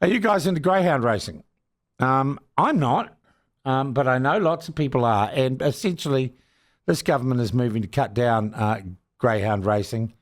Are you guys into greyhound racing? I'm not, but I know lots of people are. And essentially, this government is moving to cut down greyhound racing.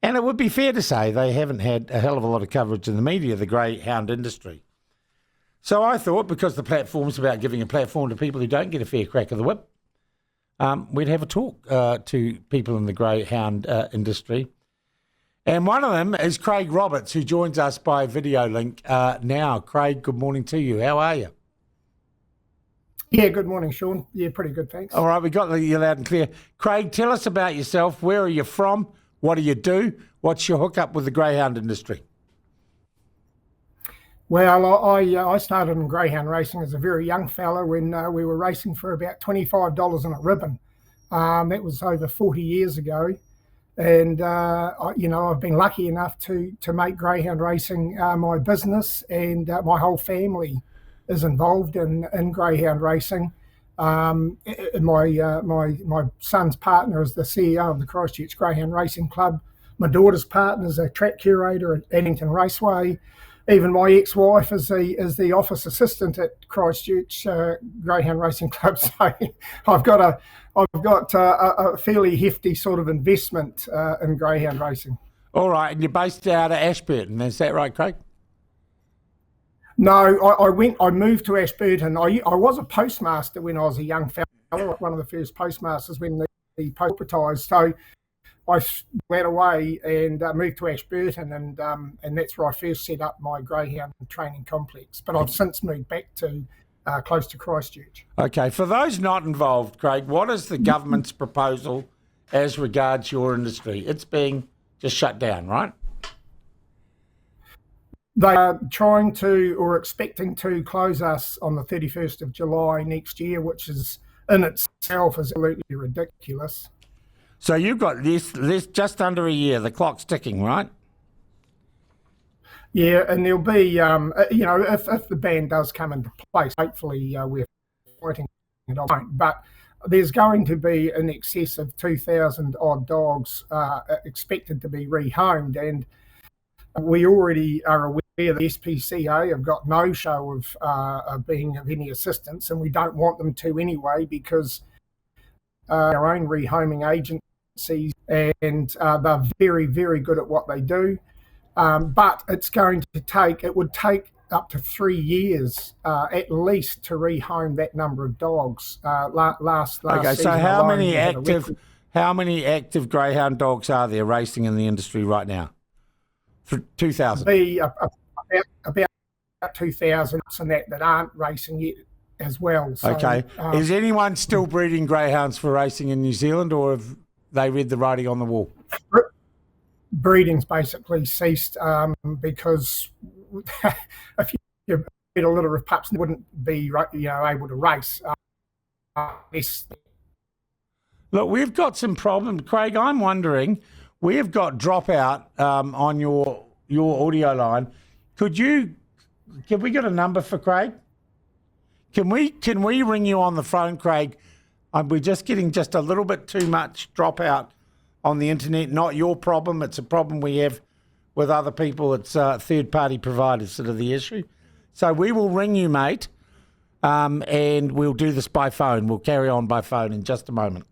And it would be fair to say they haven't had a hell of a lot of coverage in the media, the greyhound industry. So I thought, because the platform's about giving a platform to people who don't get a fair crack of the whip, we'd have a talk to people in the greyhound industry. And one of them is Craig Roberts, who joins us by video link now. Craig, good morning to you. How are you? Yeah, good morning, Sean. Yeah, pretty good, thanks. All right, we got you loud and clear. Craig, tell us about yourself. Where are you from? What do you do? What's your hookup with the greyhound industry? Well, I started in greyhound racing as a very young fella when we were racing for about $25 on a ribbon. That was over 40 years ago. And, I've been lucky enough to make greyhound racing my business, and my whole family is involved in greyhound racing. My son's partner is the CEO of the Christchurch Greyhound Racing Club. My daughter's partner is a track curator at Addington Raceway. Even my ex-wife is the office assistant at Christchurch Greyhound Racing Club. So I've got a fairly hefty sort of investment in greyhound racing. All right, and you're based out of Ashburton, is that right, Craig? No, I moved to Ashburton. I was a postmaster when I was a young fella, one of the first postmasters when the post advertised. So I went away and moved to Ashburton, and that's where I first set up my greyhound training complex. But I've since moved back to close to Christchurch. Okay, for those not involved, Craig, what is the government's proposal as regards your industry? It's being just shut down, right? They are trying to, or expecting to, close us on the 31st of July next year, which is in itself is absolutely ridiculous. So you've got this just under a year. The clock's ticking, right? Yeah, and there'll be, if the ban does come into place, hopefully we're fighting it off. But there's going to be in excess of 2,000 odd dogs expected to be rehomed, and we already are aware that the SPCA have got no show of being of any assistance, and we don't want them to anyway, because our own rehoming agencies, and they're very, very good at what they do. But it would take up to 3 years at least to rehome that number of dogs. Last okay, so season how many active greyhound dogs are there racing in the industry right now? For 2,000? About 2,000 and that aren't racing yet as well. So, okay. Is anyone still breeding greyhounds for racing in New Zealand, or have they read the writing on the wall? Breeding's basically ceased because if you breed a litter of pups, they wouldn't be able to race. Look, we've got some problems, Craig. I'm wondering, we've got dropout on your audio line. Have we got a number for Craig? Can we ring you on the phone, Craig? We're just getting just a little bit too much dropout on the internet. Not your problem. It's a problem we have with other people. It's third-party providers that are the issue. So we will ring you, mate, and we'll do this by phone. We'll carry on by phone in just a moment.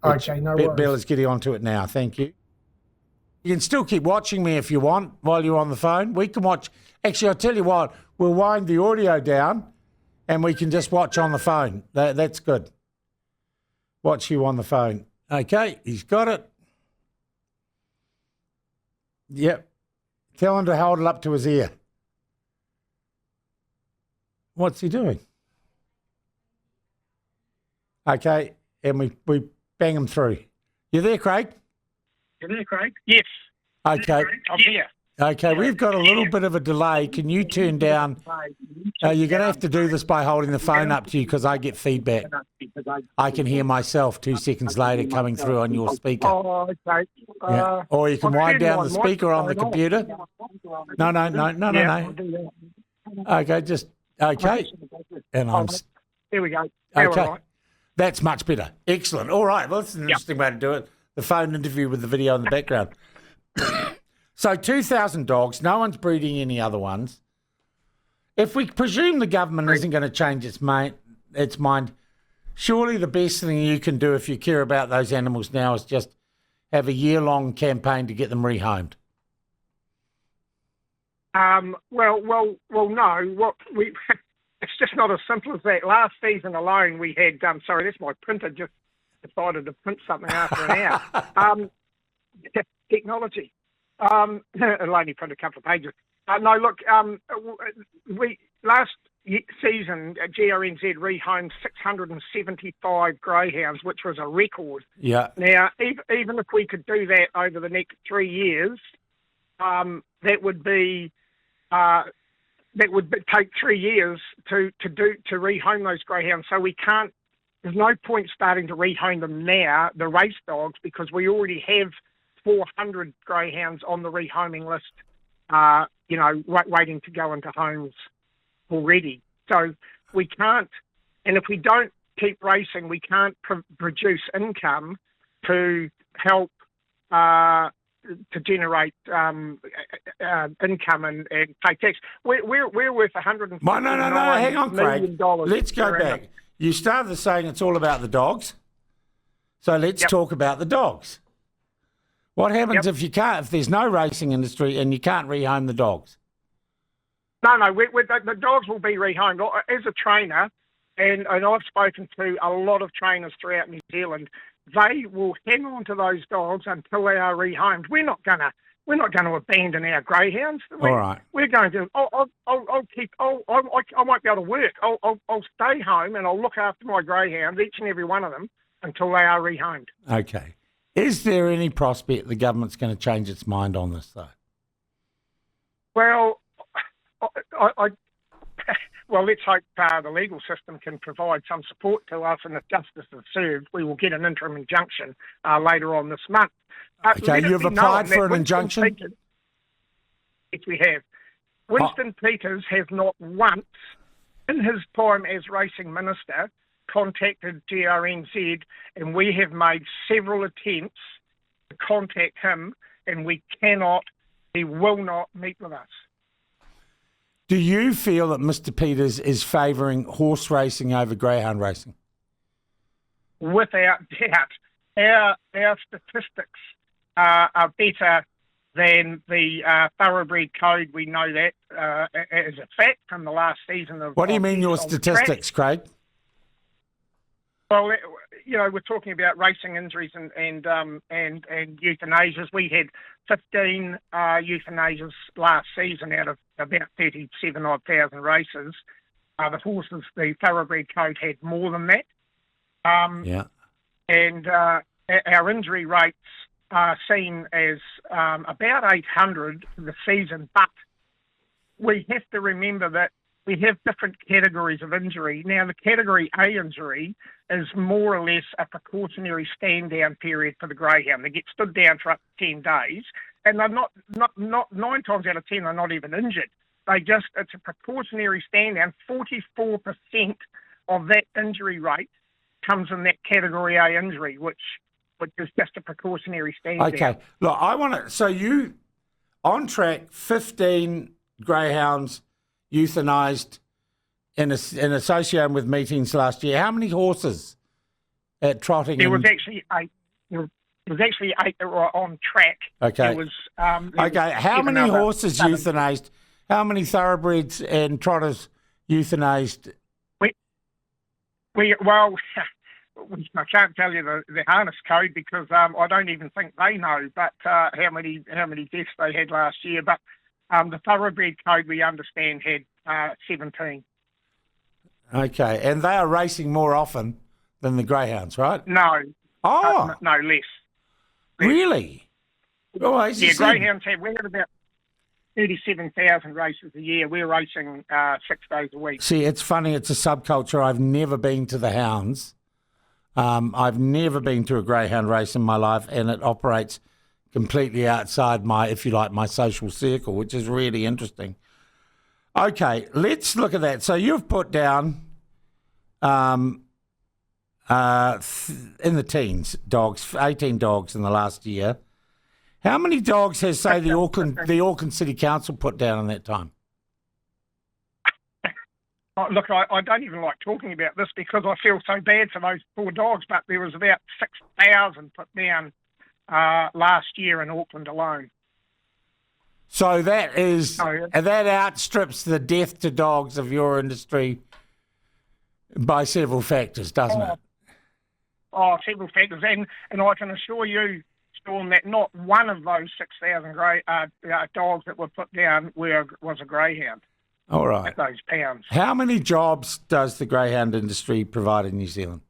Okay, no worries. Bill is getting onto it now. Thank you. You can still keep watching me if you want while you're on the phone. We can watch. Actually, I'll tell you what, we'll wind the audio down and we can just watch on the phone. That's good. Watch you on the phone. Okay, he's got it. Yep. Tell him to hold it up to his ear. What's he doing? Okay, and we bang him through. You there, Craig? Yes. Okay. I'm here. Okay, we've got a little bit of a delay. Can you turn down? You're going to have to do this by holding the phone up to you because I get feedback. I can hear myself 2 seconds later coming through on your speaker. Oh, okay. Yeah. Or you can wind down the speaker on the computer. No. Okay, okay. And There we go. Okay. That's much better. Excellent. All right. Well, that's an interesting way to do it. The phone interview with the video in the background. So 2,000 dogs, no one's breeding any other ones. If we presume the government isn't going to change its mind, surely the best thing you can do if you care about those animals now is just have a year-long campaign to get them rehomed. Well, no. It's just not as simple as that. Last season alone, we had. Sorry, that's my printer just decided to print something after an hour. Technology. It'll only print a couple of pages. No, look. Last season, GRNZ rehomed 675 greyhounds, which was a record. Yeah. Now, even if we could do that over the next 3 years, that would take 3 years to rehome those greyhounds. So we can't. There's no point starting to rehome them now, the race dogs, because we already have 400 greyhounds on the rehoming list. Waiting to go into homes already. So we can't, and if we don't keep racing, we can't produce income to help to generate income and pay tax. We're worth $159 No, hang on, Craig. million. Let's go back. You started saying it's all about the dogs. So let's talk about the dogs. What happens if there's no racing industry and you can't rehome the dogs? No, the dogs will be rehomed. As a trainer, and I've spoken to a lot of trainers throughout New Zealand, they will hang on to those dogs until they are rehomed. We're not going to abandon our greyhounds. All right. We're going to. I'll keep. I won't be able to work. I'll stay home and I'll look after my greyhounds, each and every one of them, until they are rehomed. Okay. Is there any prospect the government's going to change its mind on this, though? Well, let's hope the legal system can provide some support to us, and if justice is served, we will get an interim injunction later on this month. Okay, you've applied for an injunction? Yes, we have. Winston Peters has not once, in his time as racing minister, contacted GRNZ, and we have made several attempts to contact him, and he will not meet with us. Do you feel that Mr. Peters is favouring horse racing over greyhound racing? Without doubt. Our statistics are better than the thoroughbred code. We know that as a fact from the last season of. What do you mean your statistics, Craig? Well, we're talking about racing injuries and euthanasias. We had 15 euthanasias last season out of about 37,000 races. The thoroughbred code had more than that. And our injury rates are seen as about 800 for the season, but we have to remember that we have different categories of injury. Now, the Category A injury is more or less a precautionary stand-down period for the greyhound. They get stood down for up to 10 days, and they're not 9 times out of 10, they're not even injured. It's a precautionary stand-down. 44% of that injury rate comes in that Category A injury, which is just a precautionary stand-down. Okay. Look, so you, on track, 15 greyhounds euthanised in association with meetings last year. How many horses at trotting? There was actually 8. There was actually 8 that were on track. Okay. How many horses 7. euthanised? How many thoroughbreds and trotters euthanised? I can't tell you the harness code because I don't even think they know. But how many deaths they had last year? But the thoroughbred code we understand had 17. Okay, and they are racing more often than the greyhounds, right? No. Oh. No, less. Really? Oh, greyhounds we had about 37,000 races a year. We're racing 6 days a week. See, it's funny. It's a subculture. I've never been to the hounds. I've never been to a greyhound race in my life, and it operates completely outside my social circle, which is really interesting. Okay, let's look at that. So you've put down in the teens, 18 dogs in the last year. How many dogs has, say, the Auckland City Council put down in that time? Oh, look, I don't even like talking about this because I feel so bad for those poor dogs, but there was about 6,000 put down last year in Auckland alone. So that outstrips the death to dogs of your industry by several factors, doesn't it? Oh, several factors. And I can assure you, Storm, that not one of those 6,000 dogs that were put down was a greyhound. All right. At those pounds. How many jobs does the greyhound industry provide in New Zealand?